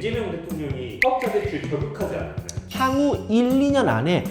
이재명 대통령이 사업자 대출 절극하지 않았나요? 향후 1, 2년 안에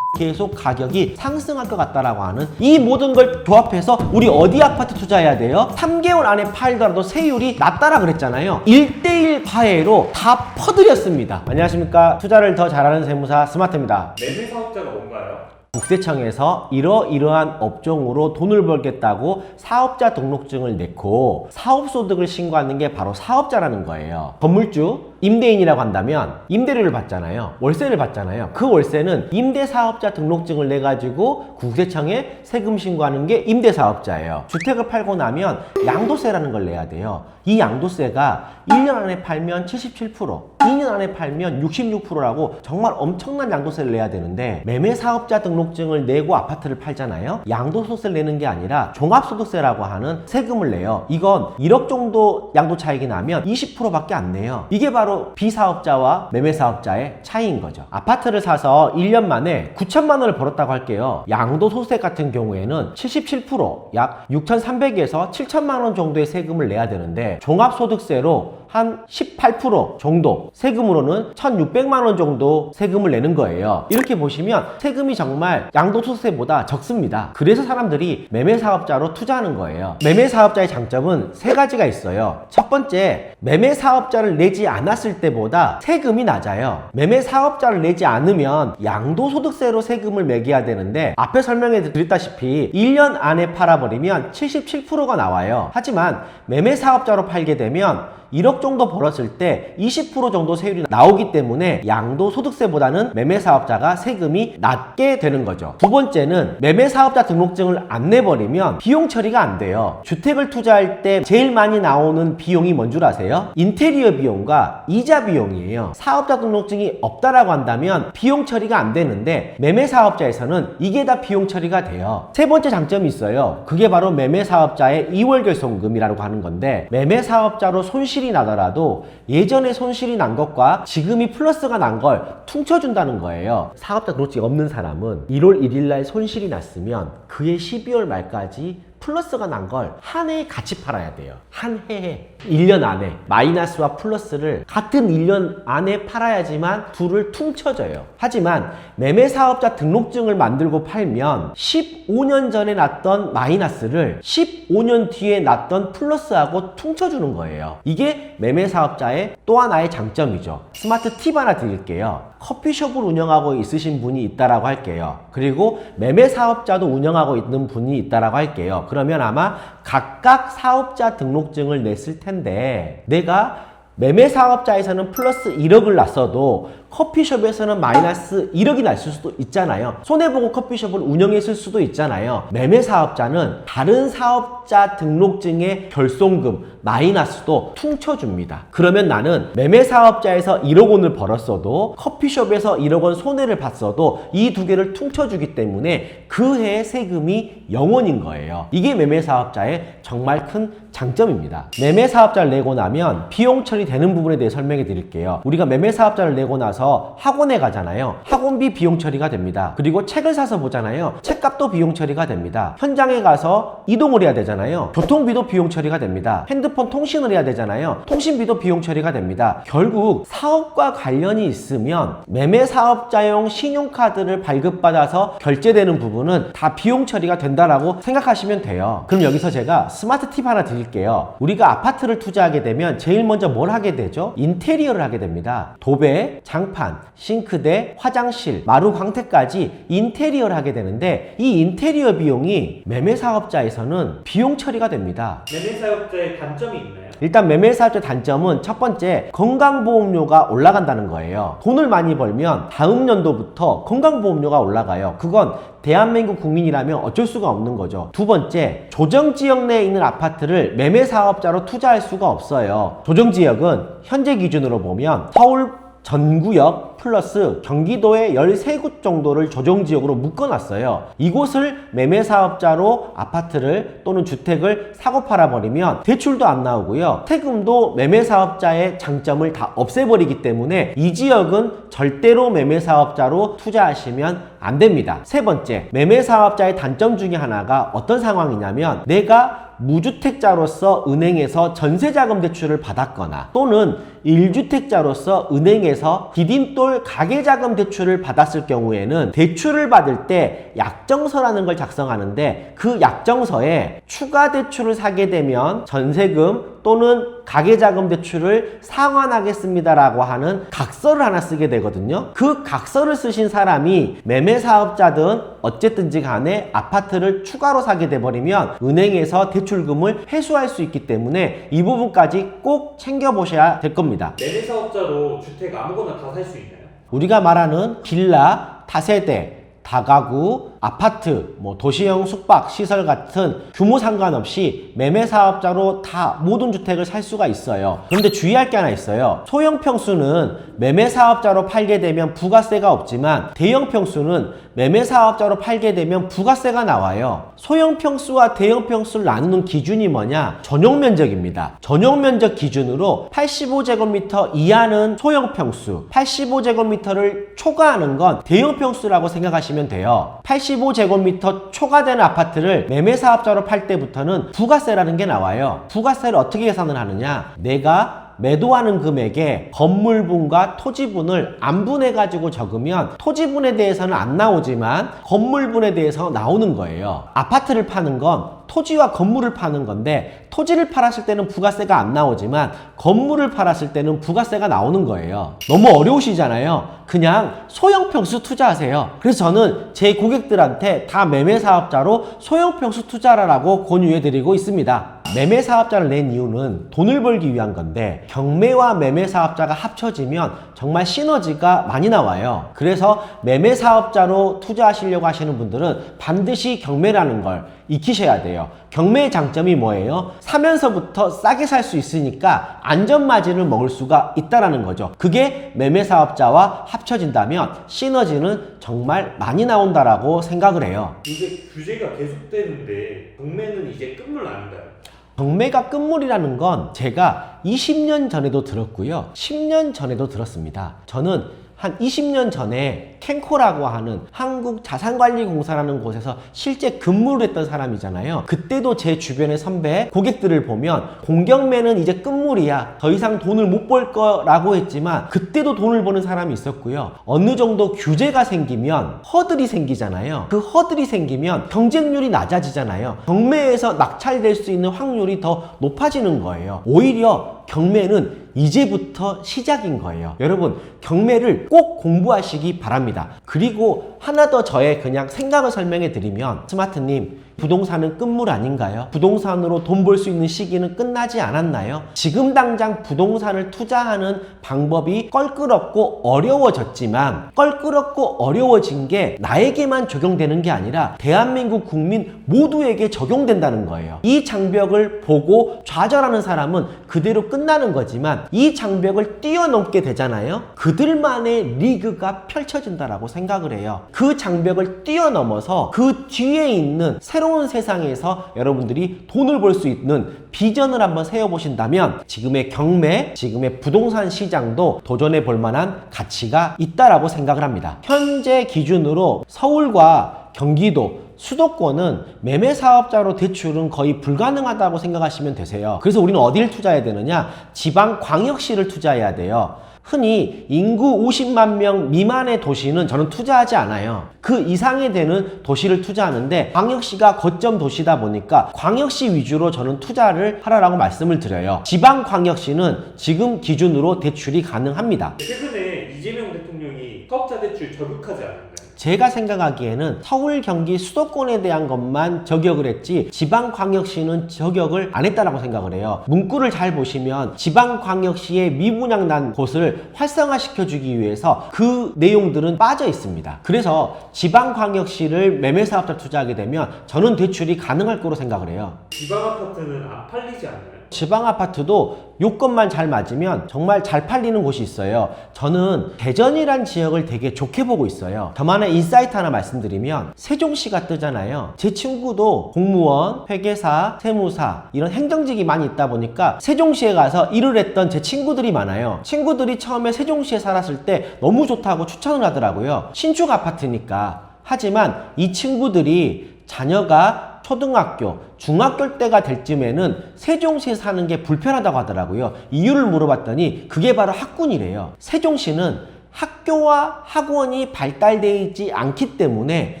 계속 가격이 상승할 것 같다라고 하는 이 모든 걸 조합해서 우리 어디 아파트 투자해야 돼요? 3개월 안에 팔더라도 세율이 낮다라 그랬잖아요. 1대1 화해로 다 퍼드렸습니다. 안녕하십니까. 투자를 더 잘하는 세무사 스마트입니다. 매매 사업자가 뭔가요? 국세청에서 이러이러한 업종으로 돈을 벌겠다고 사업자 등록증을 내고 사업소득을 신고하는 게 바로 사업자라는 거예요. 건물주, 임대인이라고 한다면 임대료를 받잖아요. 월세를 받잖아요. 그 월세는 임대사업자 등록증을 내가지고 국세청에 세금 신고하는 게 임대사업자예요. 주택을 팔고 나면 양도세라는 걸 내야 돼요. 이 양도세가 1년 안에 팔면 77%, 2년 안에 팔면 66%라고 정말 엄청난 양도세를 내야 되는데 매매사업자 등록증을 내고 아파트를 팔잖아요. 양도소득세를 내는 게 아니라 종합소득세라고 하는 세금을 내요. 이건 1억 정도 양도 차익이 나면 20%밖에 안 내요. 이게 바로 비사업자와 매매사업자의 차이인 거죠. 아파트를 사서 1년 만에 9천만 원을 벌었다고 할게요. 양도소득세 같은 경우에는 77%, 약 6,300에서 7천만 원 정도의 세금을 내야 되는데 종합소득세로 한 18% 정도, 세금으로는 1,600만 원 정도 세금을 내는 거예요. 이렇게 보시면 세금이 정말 양도소득세보다 적습니다. 그래서 사람들이 매매사업자로 투자하는 거예요. 매매사업자의 장점은 세 가지가 있어요. 첫 번째, 매매사업자를 내지 않았을 때보다 세금이 낮아요. 매매사업자를 내지 않으면 양도소득세로 세금을 매겨야 되는데 앞에 설명해 드렸다시피 1년 안에 팔아버리면 77%가 나와요. 하지만 매매사업자로 팔게 되면 1억 정도 벌었을 때 20% 정도 세율이 나오기 때문에 양도소득세보다는 매매사업자가 세금이 낮게 되는 거죠. 두 번째는 매매사업자 등록증을 안 내버리면 비용 처리가 안 돼요. 주택을 투자할 때 제일 많이 나오는 비용이 뭔 줄 아세요? 인테리어 비용과 이자 비용이에요. 사업자 등록증이 없다라고 한다면 비용 처리가 안 되는데 매매사업자에서는 이게 다 비용 처리가 돼요. 세 번째 장점이 있어요. 그게 바로 매매사업자의 2월 결손금이라고 하는 건데 매매사업자로 손실이 나더라도 예전에 손실이 난 것과 지금이 플러스가 난 걸 퉁쳐준다는 거예요. 사업자 등록증이 없는 사람은 1월 1일 날 손실이 났으면 그해 12월 말까지 플러스가 난 걸 한 해에 같이 팔아야 돼요. 한 해에 1년 안에 마이너스와 플러스를 같은 1년 안에 팔아야지만 둘을 퉁쳐져요. 하지만 매매사업자 등록증을 만들고 팔면 15년 전에 났던 마이너스를 15년 뒤에 났던 플러스하고 퉁쳐주는 거예요. 이게 매매사업자의 또 하나의 장점이죠. 스마트 팁 하나 드릴게요. 커피숍을 운영하고 있으신 분이 있다라고 할게요. 그리고 매매사업자도 운영하고 있는 분이 있다라고 할게요. 그러면 아마 각각 사업자 등록증을 냈을 텐데 내가 매매사업자에서는 플러스 1억을 났어도 커피숍에서는 마이너스 1억이 날 수도 있잖아요. 손해보고 커피숍을 운영했을 수도 있잖아요. 매매사업자는 다른 사업자 등록증의 결손금, 마이너스도 퉁쳐줍니다. 그러면 나는 매매사업자에서 1억 원을 벌었어도 커피숍에서 1억 원 손해를 봤어도 이 두 개를 퉁쳐주기 때문에 그 해의 세금이 0원인 거예요. 이게 매매사업자의 정말 큰 장점입니다. 매매사업자를 내고 나면 비용 처리되는 부분에 대해 설명해 드릴게요. 우리가 매매사업자를 내고 나서 학원에 가잖아요. 학원비 비용 처리가 됩니다. 그리고 책을 사서 보잖아요. 책값도 비용 처리가 됩니다. 현장에 가서 이동을 해야 되잖아요. 교통비도 비용 처리가 됩니다. 핸드폰 통신을 해야 되잖아요. 통신비도 비용 처리가 됩니다. 결국 사업과 관련이 있으면 매매사업자용 신용카드를 발급받아서 결제되는 부분은 다 비용 처리가 된다라고 생각하시면 돼요. 그럼 여기서 제가 스마트 팁 하나 드릴게요. 우리가 아파트를 투자하게 되면 제일 먼저 뭘 하게 되죠? 인테리어를 하게 됩니다. 도배, 장판, 싱크대, 화장실, 마루 광택까지 인테리어를 하게 되는데 이 인테리어 비용이 매매사업자에서는 비용 처리가 됩니다. 매매사업자의 단점이 있나요? 일단 매매사업자 단점은 첫 번째, 건강보험료가 올라간다는 거예요. 돈을 많이 벌면 다음 연도부터 건강보험료가 올라가요. 그건 대한민국 국민이라면 어쩔 수가 없는 거죠. 두 번째, 조정지역 내에 있는 아파트를 매매사업자로 투자할 수가 없어요. 조정지역은 현재 기준으로 보면 서울 전구역 플러스 경기도의 13곳 정도를 조정지역으로 묶어놨어요. 이곳을 매매사업자로 아파트를 또는 주택을 사고 팔아버리면 대출도 안 나오고요. 세금도 매매사업자의 장점을 다 없애버리기 때문에 이 지역은 절대로 매매사업자로 투자하시면 안 됩니다. 세 번째, 매매 사업자의 단점 중에 하나가 어떤 상황이냐면 내가 무주택자로서 은행에서 전세자금 대출을 받았거나 또는 1주택자로서 은행에서 디딤돌 가계자금 대출을 받았을 경우에는 대출을 받을 때 약정서라는 걸 작성하는데 그 약정서에 추가 대출을 사게 되면 전세금 또는 가계자금 대출을 상환하겠습니다라고 하는 각서를 하나 쓰게 되거든요. 그 각서를 쓰신 사람이 매매사업자든 어쨌든지 간에 아파트를 추가로 사게 돼버리면 은행에서 대출금을 회수할 수 있기 때문에 이 부분까지 꼭 챙겨보셔야 될 겁니다. 매매 사업자로 주택 아무거나 다 살 수 있나요? 우리가 말하는 빌라, 다세대, 다가구, 아파트, 도시형 숙박 시설 같은 규모 상관없이 매매 사업자로 다 모든 주택을 살 수가 있어요. 그런데 주의할 게 하나 있어요. 소형 평수는 매매 사업자로 팔게 되면 부가세가 없지만 대형 평수는 매매 사업자로 팔게 되면 부가세가 나와요. 소형 평수와 대형 평수를 나누는 기준이 뭐냐? 전용 면적입니다. 전용 면적 기준으로 85제곱미터 이하는 소형 평수, 85제곱미터를 초과하는 건 대형 평수라고 생각하시면 돼요. 85제곱미터 초과되는 아파트를 매매사업자로 팔 때부터는 부가세라는 게 나와요. 부가세를 어떻게 계산을 하느냐? 내가 매도하는 금액에 건물분과 토지분을 안분해가지고 적으면 토지분에 대해서는 안 나오지만 건물분에 대해서 나오는 거예요. 아파트를 파는 건 토지와 건물을 파는 건데 토지를 팔았을 때는 부가세가 안 나오지만 건물을 팔았을 때는 부가세가 나오는 거예요. 너무 어려우시잖아요. 그냥 소형평수 투자하세요. 그래서 저는 제 고객들한테 다 매매사업자로 소형평수 투자라고 권유해드리고 있습니다. 매매사업자를 낸 이유는 돈을 벌기 위한 건데 경매와 매매사업자가 합쳐지면 정말 시너지가 많이 나와요. 그래서 매매사업자로 투자하시려고 하시는 분들은 반드시 경매라는 걸 익히셔야 돼요. 경매의 장점이 뭐예요? 사면서부터 싸게 살 수 있으니까 안전마진을 먹을 수가 있다는 거죠. 그게 매매사업자와 합쳐진다면 시너지는 정말 많이 나온다라고 생각을 해요. 이게 규제가 계속되는데 경매는 이제 끝물 아닌가요? 경매가 끝물이라는 건 제가 20년 전에도 들었고요. 10년 전에도 들었습니다. 저는 한 20년 전에 캔코라고 하는 한국자산관리공사라는 곳에서 실제 근무를 했던 사람이잖아요. 그때도 제 주변의 선배, 고객들을 보면 공경매는 이제 끝물이야. 더 이상 돈을 못 벌 거라고 했지만 그때도 돈을 버는 사람이 있었고요. 어느 정도 규제가 생기면 허들이 생기잖아요. 그 허들이 생기면 경쟁률이 낮아지잖아요. 경매에서 낙찰될 수 있는 확률이 더 높아지는 거예요. 오히려 경매는 이제부터 시작인 거예요. 여러분, 경매를 꼭 공부하시기 바랍니다. 그리고 하나 더 저의 그냥 생각을 설명해 드리면, 스마트님, 부동산은 끝물 아닌가요? 부동산으로 돈 벌 수 있는 시기는 끝나지 않았나요? 지금 당장 부동산을 투자하는 방법이 껄끄럽고 어려워졌지만 껄끄럽고 어려워진 게 나에게만 적용되는 게 아니라 대한민국 국민 모두에게 적용된다는 거예요. 이 장벽을 보고 좌절하는 사람은 그대로 끝나는 거지만 이 장벽을 뛰어넘게 되잖아요. 그들만의 리그가 펼쳐진다라고 생각을 해요. 그 장벽을 뛰어넘어서 그 뒤에 있는 새로운 세상에서 여러분들이 돈을 벌 수 있는 비전을 한번 세워보신다면 지금의 경매, 지금의 부동산 시장도 도전해 볼 만한 가치가 있다라고 생각을 합니다. 현재 기준으로 서울과 경기도, 수도권은 매매사업자로 대출은 거의 불가능하다고 생각하시면 되세요. 그래서 우리는 어디를 투자해야 되느냐? 지방광역시를 투자해야 돼요. 흔히 인구 50만 명 미만의 도시는 저는 투자하지 않아요. 그 이상이 되는 도시를 투자하는데 광역시가 거점 도시다 보니까 광역시 위주로 저는 투자를 하라고 말씀을 드려요. 지방광역시는 지금 기준으로 대출이 가능합니다. 최근에 이재명 대통령이 사업자 대출 저격하지 않았나요? 제가 생각하기에는 서울, 경기, 수도권에 대한 것만 저격을 했지 지방광역시는 저격을 안 했다라고 생각을 해요. 문구를 잘 보시면 지방광역시의 미분양난 곳을 활성화시켜주기 위해서 그 내용들은 빠져 있습니다. 그래서 지방광역시를 매매사업자 투자하게 되면 저는 대출이 가능할 거로 생각을 해요. 지방 아파트는 안 팔리지 않나요? 지방 아파트도 요건만 잘 맞으면 정말 잘 팔리는 곳이 있어요. 저는 대전이란 지역을 되게 좋게 보고 있어요. 저만의 인사이트 하나 말씀드리면 세종시가 뜨잖아요. 제 친구도 공무원, 회계사, 세무사 이런 행정직이 많이 있다 보니까 세종시에 가서 일을 했던 제 친구들이 많아요. 친구들이 처음에 세종시에 살았을 때 너무 좋다고 추천을 하더라고요. 신축 아파트니까. 하지만 이 친구들이 자녀가 초등학교, 중학교 때가 될 쯤에는 세종시에 사는 게 불편하다고 하더라고요. 이유를 물어봤더니 그게 바로 학군이래요. 세종시는 학교와 학원이 발달되어 있지 않기 때문에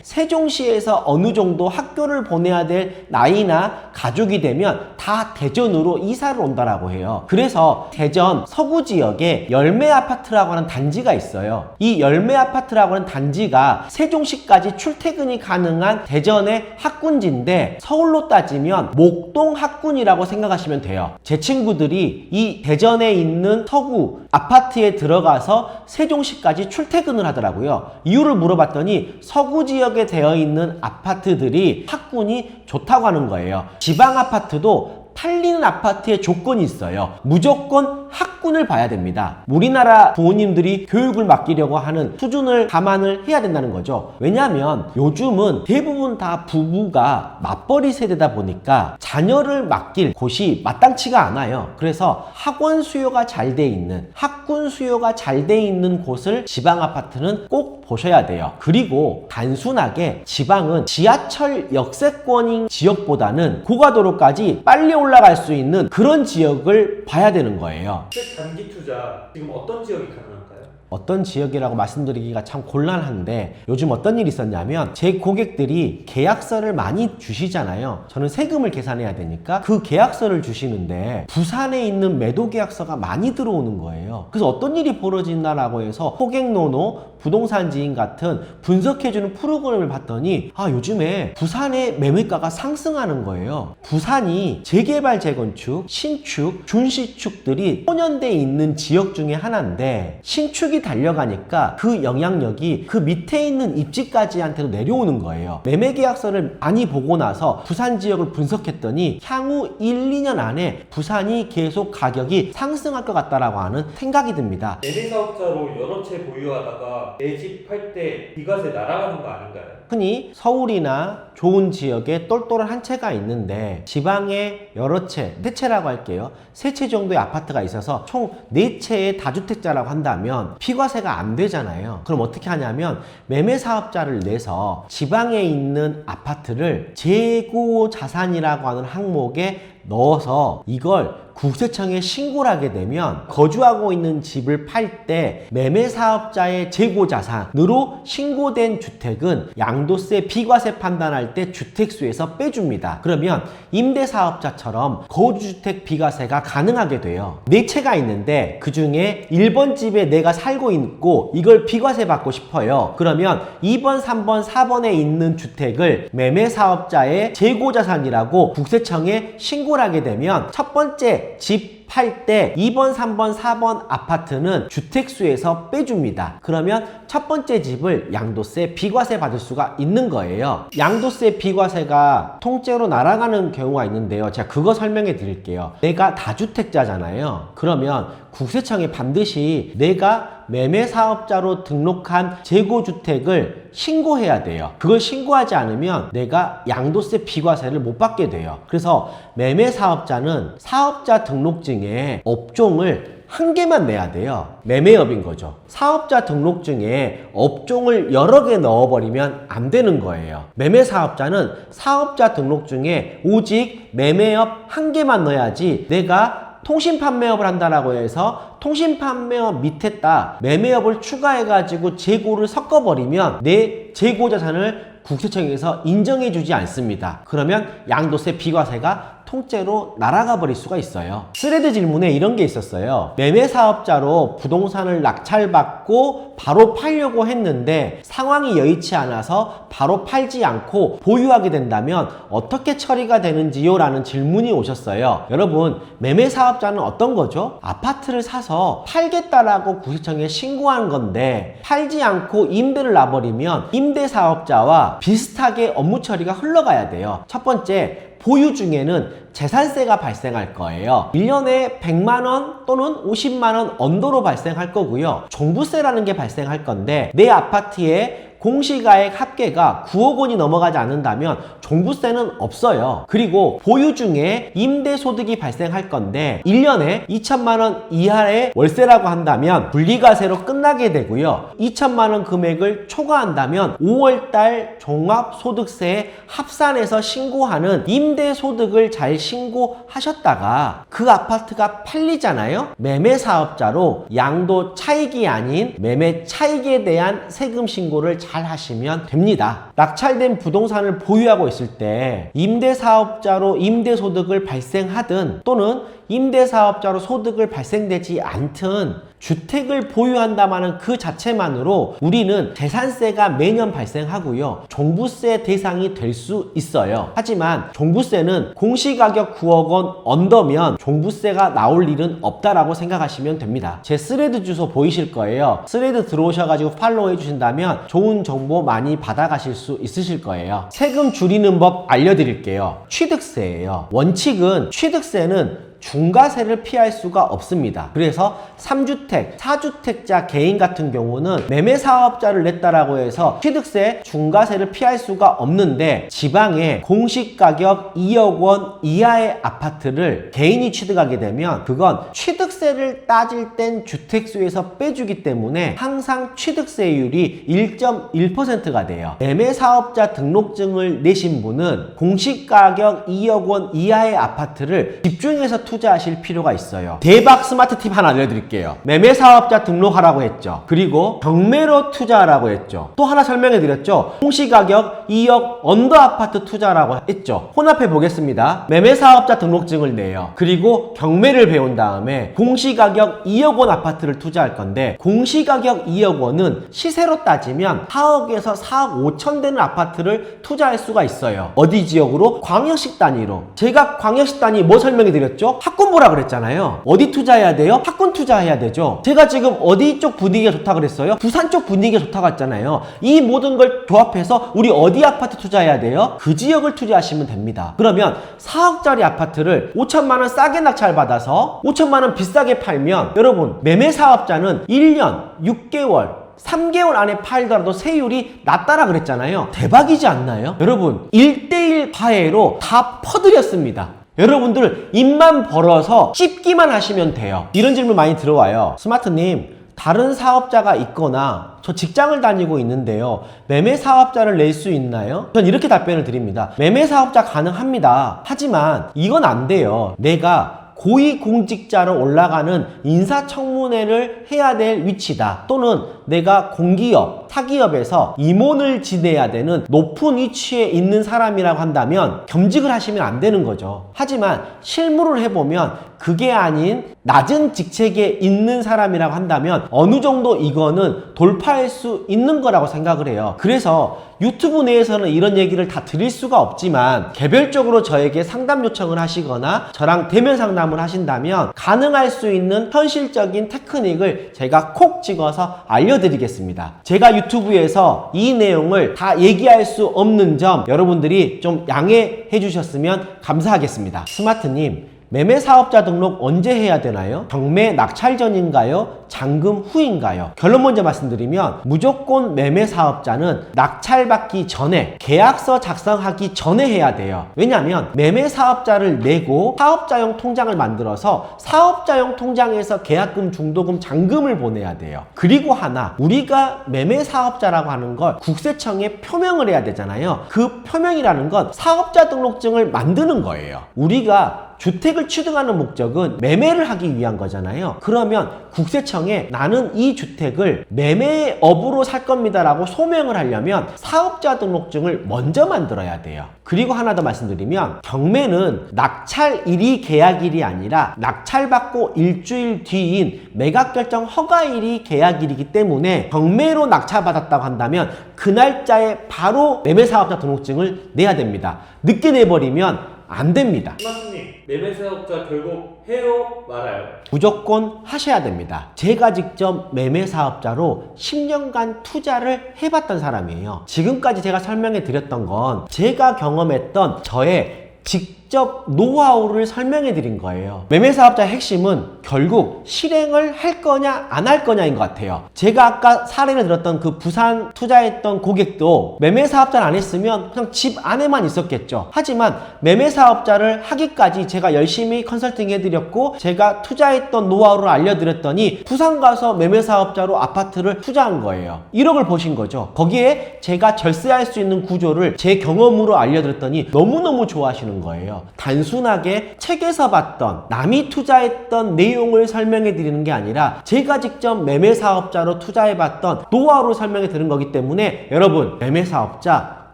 세종시에서 어느 정도 학교를 보내야 될 나이나 가족이 되면 다 대전으로 이사를 온다라고 해요. 그래서 대전 서구 지역에 열매아파트라고 하는 단지가 있어요. 이 열매아파트라고 하는 단지가 세종시까지 출퇴근이 가능한 대전의 학군지인데 서울로 따지면 목동 학군이라고 생각하시면 돼요. 제 친구들이 이 대전에 있는 서구 아파트에 들어가서 세종시까지 출퇴근을 하더라고요. 이유를 물어봤더니 서구 지역에 되어 있는 아파트들이 학군이 좋다고 하는 거예요. 지방 아파트도 팔리는 아파트의 조건이 있어요. 무조건 학군을 봐야 됩니다. 우리나라 부모님들이 교육을 맡기려고 하는 수준을 감안을 해야 된다는 거죠. 왜냐하면 요즘은 대부분 다 부부가 맞벌이 세대다 보니까 자녀를 맡길 곳이 마땅치가 않아요. 그래서 학원 수요가 잘 돼 있는, 학군 수요가 잘 돼 있는 곳을 지방 아파트는 꼭 보셔야 돼요. 그리고 단순하게 지방은 지하철 역세권인 지역보다는 고가도로까지 빨리 올라갈 수 있는 그런 지역을 봐야 되는 거예요. 단기 투자 지금 어떤 지역이 가능할까요? 어떤 지역이라고 말씀드리기가 참 곤란한데 요즘 어떤 일이 있었냐면 제 고객들이 계약서를 많이 주시잖아요. 저는 세금을 계산해야 되니까 그 계약서를 주시는데 부산에 있는 매도 계약서가 많이 들어오는 거예요. 그래서 어떤 일이 벌어진다라고 해서 호갱노노, 부동산 지인 같은 분석해주는 프로그램을 봤더니 요즘에 부산의 매매가가 상승하는 거예요. 부산이 재개발, 재건축, 신축, 준시축들이 소년대에 있는 지역 중에 하나인데 신축이 달려가니까 그 영향력이 그 밑에 있는 입지까지한테도 내려오는 거예요. 매매 계약서를 많이 보고 나서 부산 지역을 분석했더니 향후 1, 2년 안에 부산이 계속 가격이 상승할 것 같다라고 하는 생각이 듭니다. 매매 사업자로 여러 채 보유하다가 내 집 팔 때 비과세 날아가는 거 아닌가요? 흔히 서울이나 좋은 지역에 똘똘한 한 채가 있는데 지방에 여러 채, 4채라고 할게요. 3채 정도의 아파트가 있어서 총 4채의 다주택자라고 한다면 비과세가 안 되잖아요. 그럼 어떻게 하냐면 매매 사업자를 내서 지방에 있는 아파트를 재고 자산이라고 하는 항목에 넣어서 이걸 국세청에 신고를 하게 되면 거주하고 있는 집을 팔 때 매매 사업자의 재고 자산으로 신고된 주택은 양도세 비과세 판단할 때 주택수에서 빼줍니다. 그러면 임대 사업자처럼 거주주택 비과세가 가능하게 돼요. 4채가 있는데 그 중에 1번 집에 내가 살고 있고 이걸 비과세 받고 싶어요. 그러면 2번, 3번, 4번에 있는 주택을 매매 사업자의 재고 자산이라고 국세청에 신고를 하게 되면 첫 번째 집 팔 때 2번, 3번, 4번 아파트는 주택수에서 빼줍니다. 그러면 첫 번째 집을 양도세 비과세 받을 수가 있는 거예요. 양도세 비과세가 통째로 날아가는 경우가 있는데요. 제가 그거 설명해 드릴게요. 내가 다주택자잖아요. 그러면 국세청에 반드시 내가 매매사업자로 등록한 재고주택을 신고해야 돼요. 그걸 신고하지 않으면 내가 양도세 비과세를 못 받게 돼요. 그래서 매매사업자는 사업자 등록증에 업종을 한 개만 내야 돼요. 매매업인 거죠. 사업자 등록증에 업종을 여러 개 넣어버리면 안 되는 거예요. 매매사업자는 사업자 등록증에 오직 매매업 한 개만 넣어야지 내가 통신판매업을 한다라고 해서 통신판매업 밑에다 매매업을 추가해가지고 재고를 섞어버리면 내 재고자산을 국세청에서 인정해주지 않습니다. 그러면 양도세 비과세가 통째로 날아가 버릴 수가 있어요. 스레드 질문에 이런 게 있었어요. 매매 사업자로 부동산을 낙찰받고 바로 팔려고 했는데 상황이 여의치 않아서 바로 팔지 않고 보유하게 된다면 어떻게 처리가 되는지요? 라는 질문이 오셨어요. 여러분, 매매 사업자는 어떤 거죠? 아파트를 사서 팔겠다라고 국세청에 신고한 건데 팔지 않고 임대를 놔버리면 임대 사업자와 비슷하게 업무 처리가 흘러가야 돼요. 첫 번째, 보유 중에는 재산세가 발생할 거예요. 1년에 100만원 또는 50만원 언더로 발생할 거고요. 종부세라는 게 발생할 건데 내 아파트에 공시가액 합계가 9억 원이 넘어가지 않는다면 종부세는 없어요. 그리고 보유 중에 임대소득이 발생할 건데 1년에 2천만 원 이하의 월세라고 한다면 분리과세로 끝나게 되고요. 2천만 원 금액을 초과한다면 5월달 종합소득세에 합산해서 신고하는 임대소득을 잘 신고하셨다가 그 아파트가 팔리잖아요. 매매사업자로 양도 차익이 아닌 매매 차익에 대한 세금 신고를 잘 하시면 됩니다. 낙찰된 부동산을 보유하고 있을 때 임대사업자로 임대소득을 발생하든 또는 임대사업자로 소득을 발생되지 않든 주택을 보유한다마는 그 자체만으로 우리는 재산세가 매년 발생하고요. 종부세 대상이 될 수 있어요. 하지만 종부세는 공시가격 9억 원 언더면 종부세가 나올 일은 없다라고 생각하시면 됩니다. 제 스레드 주소 보이실 거예요. 스레드 들어오셔가지고 팔로우 해주신다면 좋은 정보 많이 받아가실 수 있으실 거예요. 세금 줄이는 법 알려드릴게요. 취득세예요. 원칙은 취득세는 중과세를 피할 수가 없습니다. 그래서 3주택, 4주택자 개인 같은 경우는 매매사업자를 냈다라고 해서 취득세, 중과세를 피할 수가 없는데 지방에 공시가격 2억 원 이하의 아파트를 개인이 취득하게 되면 그건 취득세를 따질 땐 주택수에서 빼주기 때문에 항상 취득세율이 1.1%가 돼요. 매매사업자 등록증을 내신 분은 공시가격 2억 원 이하의 아파트를 집중해서 투자하실 필요가 있어요. 대박 스마트 팁 하나 알려드릴게요. 매매사업자 등록하라고 했죠. 그리고 경매로 투자하라고 했죠. 또 하나 설명해 드렸죠. 공시가격 2억 언더 아파트 투자라고 했죠. 혼합해 보겠습니다. 매매사업자 등록증을 내요. 그리고 경매를 배운 다음에 공시가격 2억 원 아파트를 투자할 건데 공시가격 2억 원은 시세로 따지면 4억에서 4억 5천 되는 아파트를 투자할 수가 있어요. 어디 지역으로? 광역시 단위로. 제가 광역시 단위 뭐 설명해 드렸죠? 학군 보라 그랬잖아요. 어디 투자해야 돼요? 학군 투자해야 되죠. 제가 지금 어디 쪽 분위기가 좋다 그랬어요? 부산 쪽 분위기가 좋다고 했잖아요. 이 모든 걸 조합해서 우리 어디 아파트 투자해야 돼요? 그 지역을 투자하시면 됩니다. 그러면 4억짜리 아파트를 5천만 원 싸게 낙찰받아서 5천만 원 비싸게 팔면 여러분 매매사업자는 1년 6개월 3개월 안에 팔더라도 세율이 낮다라 그랬잖아요. 대박이지 않나요? 여러분 1:1 화해로 다 퍼드렸습니다. 여러분들 입만 벌어서 찝기만 하시면 돼요. 이런 질문 많이 들어와요. 스마트님, 다른 사업자가 있거나 저 직장을 다니고 있는데요. 매매 사업자를 낼 수 있나요? 전 이렇게 답변을 드립니다. 매매 사업자 가능합니다. 하지만 이건 안 돼요. 내가 고위공직자로 올라가는 인사청문회를 해야 될 위치다. 또는 내가 공기업, 사기업에서 임원을 지내야 되는 높은 위치에 있는 사람이라고 한다면 겸직을 하시면 안 되는 거죠. 하지만 실무를 해보면 그게 아닌 낮은 직책에 있는 사람이라고 한다면 어느 정도 이거는 돌파할 수 있는 거라고 생각을 해요. 그래서 유튜브 내에서는 이런 얘기를 다 드릴 수가 없지만 개별적으로 저에게 상담 요청을 하시거나 저랑 대면 상담을 하신다면 가능할 수 있는 현실적인 테크닉을 제가 콕 찍어서 알려드리겠습니다. 제가 유튜브에서 이 내용을 다 얘기할 수 없는 점 여러분들이 좀 양해해 주셨으면 감사하겠습니다. 스마트님, 매매사업자 등록 언제 해야 되나요? 경매 낙찰 전인가요? 잔금 후인가요? 결론 먼저 말씀드리면 무조건 매매사업자는 낙찰받기 전에 계약서 작성하기 전에 해야 돼요. 왜냐하면 매매사업자를 내고 사업자용 통장을 만들어서 사업자용 통장에서 계약금, 중도금, 잔금을 보내야 돼요. 그리고 하나, 우리가 매매사업자라고 하는 걸 국세청에 표명을 해야 되잖아요. 그 표명이라는 건 사업자 등록증을 만드는 거예요. 우리가 주택을 취득하는 목적은 매매를 하기 위한 거잖아요. 그러면 국세청에 나는 이 주택을 매매업으로 살 겁니다 라고 소명을 하려면 사업자 등록증을 먼저 만들어야 돼요. 그리고 하나 더 말씀드리면 경매는 낙찰일이 계약일이 아니라 낙찰받고 일주일 뒤인 매각결정 허가일이 계약일이기 때문에 경매로 낙찰받았다고 한다면 그 날짜에 바로 매매사업자 등록증을 내야 됩니다. 늦게 내버리면 안 됩니다. 스마트님, 매매사업자 결국 해요? 말아요? 무조건 하셔야 됩니다. 제가 직접 매매사업자로 10년간 투자를 해봤던 사람이에요. 지금까지 제가 설명해 드렸던 건 제가 경험했던 저의 직접 직접 노하우를 설명해 드린 거예요. 매매사업자의 핵심은 결국 실행을 할 거냐 안 할 거냐인 것 같아요. 제가 아까 사례를 들었던 그 부산 투자했던 고객도 매매사업자를 안 했으면 그냥 집 안에만 있었겠죠. 하지만 매매사업자를 하기까지 제가 열심히 컨설팅 해드렸고 제가 투자했던 노하우를 알려드렸더니 부산 가서 매매사업자로 아파트를 투자한 거예요. 1억을 버신 거죠. 거기에 제가 절세할 수 있는 구조를 제 경험으로 알려드렸더니 너무너무 좋아하시는 거예요. 단순하게 책에서 봤던 남이 투자했던 내용을 설명해 드리는 게 아니라 제가 직접 매매사업자로 투자해봤던 노하우를 설명해 드린 거기 때문에 여러분 매매사업자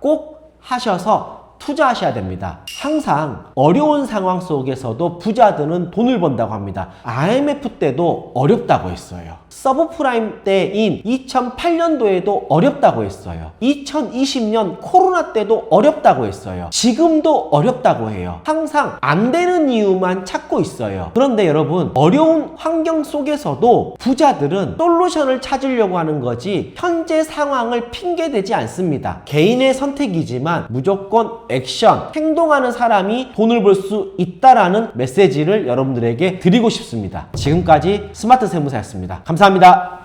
꼭 하셔서 투자하셔야 됩니다. 항상 어려운 상황 속에서도 부자들은 돈을 번다고 합니다. IMF 때도 어렵다고 했어요. 서브프라임 때인 2008년도에도 어렵다고 했어요. 2020년 코로나 때도 어렵다고 했어요. 지금도 어렵다고 해요. 항상 안 되는 이유만 찾고 있어요. 그런데 여러분 어려운 환경 속에서도 부자들은 솔루션을 찾으려고 하는 거지 현재 상황을 핑계대지 않습니다. 개인의 선택이지만 무조건 액션, 행동하는 사람이 돈을 벌 수 있다라는 메시지를 여러분들에게 드리고 싶습니다. 지금까지 스마트 세무사였습니다. 감사합니다.